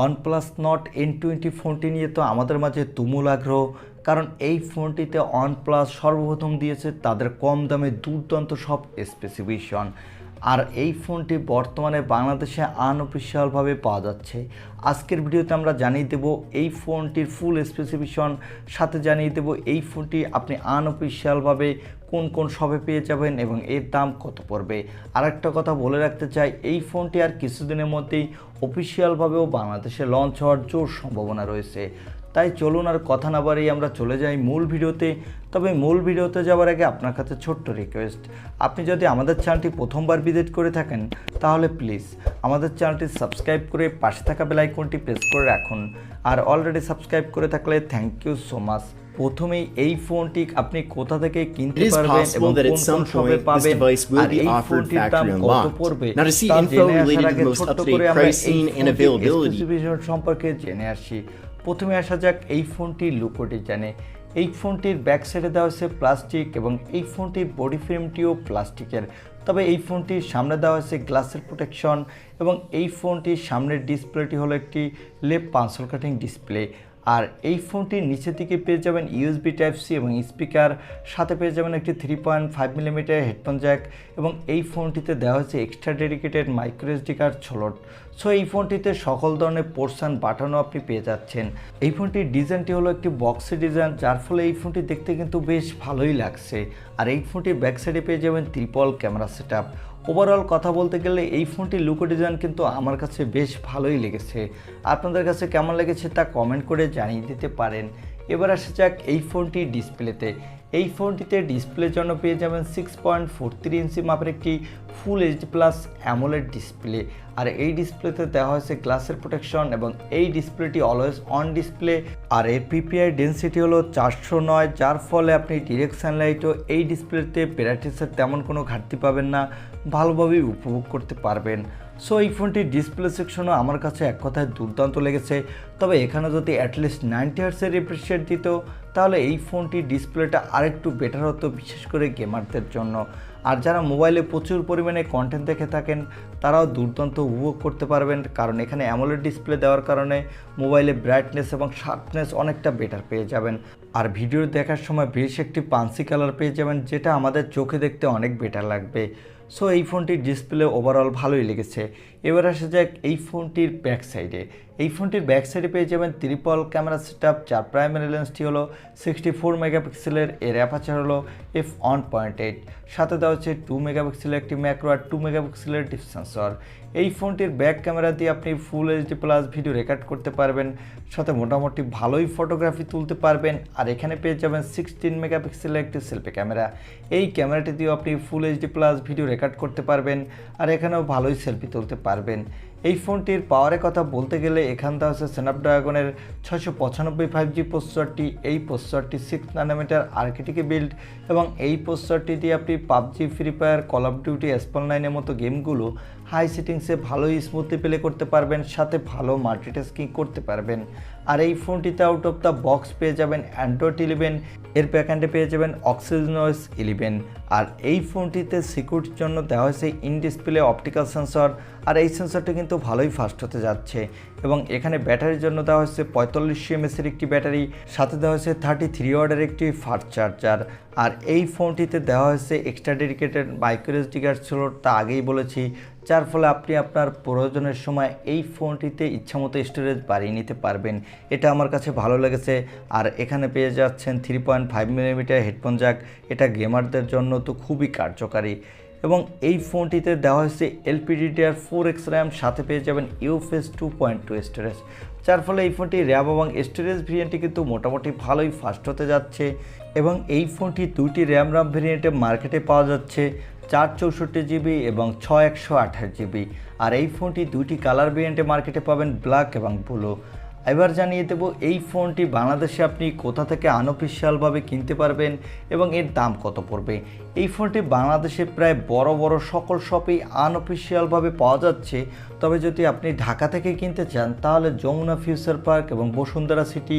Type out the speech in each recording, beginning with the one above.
OnePlus Nord N20 ফোনটি নিয়ে তো আমাদের মাঝে তুমুল আগ্রহ, কারণ এই ফোনটিতে OnePlus সর্বপ্রথম দিয়েছে তাদের কম দামে দুর্দান্ত সব স্পেসিফিকেশন। আর এই ফোনটি বর্তমানে বাংলাদেশে আনঅফিশিয়ালভাবে পাওয়া যাচ্ছে। আজকের ভিডিওতে আমরা জানিয়ে দেব এই ফোনটির ফুল স্পেসিফিকেশন, সাথে জানিয়ে দেব এই ফোনটি আপনি আনঅফিশিয়ালভাবে কোন কোন শপে পেয়ে যাবেন এবং এর দাম কত পড়বে। আর একটা কথা বলে রাখতে চাই, এই ফোনটি আর কিছুদিনের মধ্যেই অফিশিয়ালভাবেও বাংলাদেশে লঞ্চ হওয়ার জোর সম্ভাবনা রয়েছে। তাই চলুন আর কথা না বাড়িয়ে আমরা চলে যাই মূল ভিডিওতে। তবে মূল ভিডিওতে যাওয়ার আগে আপনার কাছে ছোট্ট রিকোয়েস্ট, আপনি যদি আমাদের চ্যানেলটি প্রথমবার ভিজিট করে থাকেন তাহলে প্লিজ আমাদের চ্যানেলটি সাবস্ক্রাইব করে পাশে থাকা বেল আইকনটি প্রেস করে রাখুন। আর অলরেডি সাবস্ক্রাইব করে থাকলে থ্যাংক ইউ সো মাচ। প্রথমেই এই ফোনটি আপনি কোথা থেকে কিনতে পারবেন এবং কোন কোন শপে পাবেন আর এই ফোনটির দাম কত পড়বে তা জেনে আসার আগে ছোট্ট করে আমরা এই স্পেসিফিকেশন সম্পর্কে জেনে আসি। প্রথমে আসা যাক এই ফোনটির লুকো ডিজাইনে। এই ফোনটির ব্যাক সাইডে দেওয়া হয়েছে প্লাস্টিক এবং এই ফোনটির বডি ফ্রেমটিও প্লাস্টিকের। তবে এই ফোনটির সামনে দেওয়া হয়েছে গ্লাসের প্রোটেকশন এবং এই ফোনটির সামনের ডিসপ্লেটি হলো একটি লেপ পাঞ্চল কাটিং ডিসপ্লে। আর এই ফোনটির নিচের দিকে পেয়ে যাবেন USB Type-C এবং স্পিকার, সাথে পেয়ে যাবেন একটি 3.5 মিলিমিটার হেডফোন জ্যাক এবং এই ফোনটিতে দেওয়া হয়েছে extra dedicated micro SD card slot. So এই ফোনটিতে সকল ধরনের পোর্শন বাটনও আপনি পেয়ে যাচ্ছেন। এই ফোনটির ডিজাইনটি হলো একটি বক্সি ডিজাইন, যার ফলে এই ফোনটি দেখতে কিন্তু বেশ ভালোই লাগছে। আর এই ফোনটির ব্যাক সাইডে পেয়ে যাবেন ট্রিপল ক্যামেরা সেটআপ। ওভারঅল কথা বলতে গেলে এই ফোনটির লুকো ডিজাইন কিন্তু আমার কাছে বেশ ভালোই লেগেছে। আপনাদের কাছে কেমন লেগেছে তা কমেন্ট করে জানিয়ে দিতে পারেন। এবার আসা যাক এই ফোনটির ডিসপ্লেতে। এই ফোনটিতে ডিসপ্লের জন্য পেয়ে যাবেন 6.43 ইঞ্চি মাপের একটি ফুল HD+ অ্যামোলেড ডিসপ্লে। আর এই ডিসপ্লেতে দেওয়া হয়েছে গ্লাসের প্রোটেকশন এবং এই ডিসপ্লেটি অলওয়েজ অন ডিসপ্লে। আর এর PPI ডেন্সিটি হলো 409, যার ফলে আপনি ডিরেক্ট সানলাইটও এই ডিসপ্লেতে ব্রাইটনেসের তেমন কোনো ঘাটতি পাবেন না, ভালোভাবেই উপভোগ করতে পারবেন। সো এই ফোনটির ডিসপ্লে সেকশনও আমার কাছে এক কথায় দুর্দান্ত লেগেছে। তবে এখানে যদি অ্যাটলিস্ট 90 হার্টজের রিফ্রেশ রেট দিত তাহলে এই ফোনটির ডিসপ্লেটা আরেকটু বেটার হতো, বিশেষ করে গেমারদের জন্য। আর যারা মোবাইলে প্রচুর পরিমাণে কন্টেন্ট দেখে থাকেন তারাও দুর্দান্ত উপভোগ করতে পারবেন, কারণ এখানে অ্যামোলেড ডিসপ্লে দেওয়ার কারণে মোবাইলে ব্রাইটনেস এবং শার্পনেস অনেকটা বেটার পেয়ে যাবেন। আর ভিডিও দেখার সময় বেশ একটি পাঞ্চি কালার পেয়ে যাবেন, যেটা আমাদের চোখে দেখতে অনেক বেটার লাগবে। সো এই ফোনটির ডিসপ্লে ওভারঅল ভালোই লেগেছে। এবার আসা যাক এই ফোনটির ব্যাক সাইডে। এই ফোনটির ব্যাক সাইডে পেয়ে যাবেন ট্রিপল ক্যামেরা সেটআপ, যার প্রাইমারি লেন্সটি হলো 64 মেগাপিক্সেলের, এর অ্যাপারচার হলো f1.8, সাথে দেওয়া হচ্ছে 2 মেগাপিক্সেলের একটি ম্যাক্রো আর 2 মেগাপিক্সেলের ডিপ সেন্সর। এই ফোনটির ব্যাক ক্যামেরা দিয়ে আপনি ফুল HD+ ভিডিও রেকর্ড করতে পারবেন, সাথে মোটামুটি ভালোই ফটোগ্রাফি তুলতে পারবেন। আর এখানে পেয়ে যাবেন 16 মেগাপিক্সেলের একটি সেলফি ক্যামেরা। এই ক্যামেরাটি দিয়েও আপনি ফুল HD+ ভিডিও রেকর্ড করতে পারবেন আর এখানেও ভালোই সেলফি তুলতে পারবেন। এই ফোনটির পাওয়ারের কথা বলতে গেলে এখান থেকে হচ্ছে স্ন্যাপড্রাগনের 695 5G প্রসেসরটি। এই প্রসেসরটি 6 ন্যানোমিটার আর্কিটেক্টে বিল্ড এবং এই প্রসেসরটি দিয়ে আপনি PUBG, free fire, call of duty, S9 মতো গেমগুলো হাই সেটিংসে ভালোই স্মুথলি প্লে করতে পারবেন, সাথে ভালো মাল্টিটাস্কিং করতে পারবেন। আর এই ফোনটিতে আউট অফ দ্য বক্স পেয়ে যাবেন Android 11, এর ব্যাকএন্ডে পেয়ে যাবেন OxygenOS 11। আর এই ফোনটিতে সিকিউরিটির জন্য দেওয়া হয়েছে ইন ডিসপ্লে অপটিক্যাল সেন্সর, আর এই সেন্সরটি কিন্তু ভালোই ফাস্ট হতে যাচ্ছে। এবং এখানে ব্যাটারির জন্য দেওয়া হয়েছে 4500 mAh একটি ব্যাটারি, সাথে দেওয়া হয়েছে 33 ওয়াটের একটি ফাস্ট চার্জার। আর এই ফোনটিতে দেওয়া হয়েছে extra dedicated micro SD card slot, তা আগেই বলেছি, যার ফলে আপনি আপনার প্রয়োজনের সময় এই ফোনটিতে ইচ্ছামতো স্টোরেজ বাড়িয়ে নিতে পারবেন। এটা আমার কাছে ভালো লেগেছে। আর এখানে পেয়ে যাচ্ছেন 3.5 মিলিমিটার হেডফোন জ্যাক, এটা গেমারদের জন্য তো খুবই কার্যকারী। এবং এই ফোনটিতে দেওয়া হয়েছে LPDDR4X র্যাম, সাথে পেয়ে যাবেন UFS 2.2 স্টোরেজ, যার ফলে এই ফোনটি র্যাম এবং স্টোরেজ ভেরিয়েন্টটি কিন্তু মোটামুটি ভালোই ফাস্ট হতে যাচ্ছে। এবং এই ফোনটি দুটি র্যাম ভেরিয়েন্টে মার্কেটে পাওয়া যাচ্ছে, 464GB এবং 6128GB। আর এই ফোনটি দুটি কালার ভেরিয়েন্টে মার্কেটে পাবেন, ব্ল্যাক এবং ব্লু। এবার জানিয়ে দেব এই ফোনটি বাংলাদেশে আপনি কোথা থেকে আনঅফিশিয়ালভাবে কিনতে পারবেন এবং এর দাম কত পড়বে। এই ফোনটি বাংলাদেশে প্রায় বড় বড় সকল শপেই আনঅফিশিয়ালভাবে পাওয়া যাচ্ছে। তবে যদি আপনি ঢাকা থেকে কিনতে চান তাহলে যমুনা ফিউচার পার্ক এবং বসুন্ধরা সিটি,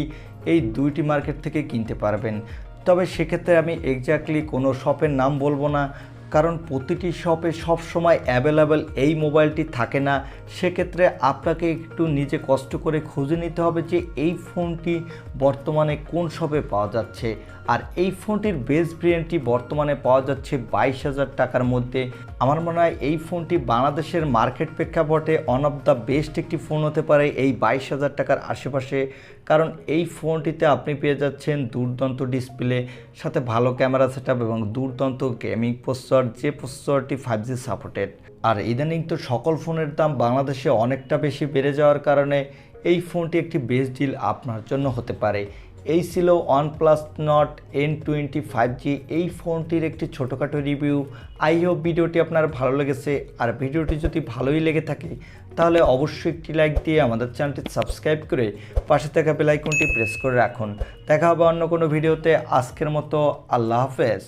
এই দুইটি মার্কেট থেকে কিনতে পারবেন। তবে সেক্ষেত্রে আমি এক্স্যাক্টলি কোনো শপের নাম বলবো না, কারণ প্রতিটি শপে সব সময় অ্যাভেলেবেল এই মোবাইলটি থাকে না। সেক্ষেত্রে আপনাকে একটু নিজে কষ্ট করে খুঁজে নিতে হবে যে এই ফোনটি বর্তমানে কোন শপে পাওয়া যাচ্ছে। আর এই ফোনটির বেস ভেরিয়েন্টটি বর্তমানে পাওয়া যাচ্ছে 22,000 টাকার মধ্যে। আমার মনে হয় এই ফোনটি বাংলাদেশের মার্কেট প্রেক্ষাপটে ওয়ান অফ দ্য বেস্ট একটি ফোন হতে পারে এই 22,000 টাকার আশেপাশে। কারণ এই ফোনটিতে আপনি পেয়ে যাচ্ছেন দুর্দান্ত ডিসপ্লে, সাথে ভালো ক্যামেরা সেটআপ এবং দুর্দান্ত গেমিং প্রসেসর, যে প্রসেসরটি 5G সাপোর্টেড। আর ইদানিং তো সকল ফোনের দাম বাংলাদেশে অনেকটা বেশি বেড়ে যাওয়ার কারণে এই ফোনটি একটি বেস্ট ডিল আপনার জন্য হতে পারে। এই ছিল OnePlus Nord N20 5G এই ফোনটির একটি ছোটোখাটো রিভিউ। আই হোপ ভিডিওটি আপনার ভালো লেগেছে। আর ভিডিওটি যদি ভালোই লেগে থাকে তাহলে অবশ্যই একটি লাইক দিয়ে আমাদের চ্যানেলটি সাবস্ক্রাইব করে পাশে থাকা বেল আইকনটি প্রেস করে রাখুন। দেখা হবে অন্য কোনো ভিডিওতে। আজকের মতো আল্লাহ হাফেজ।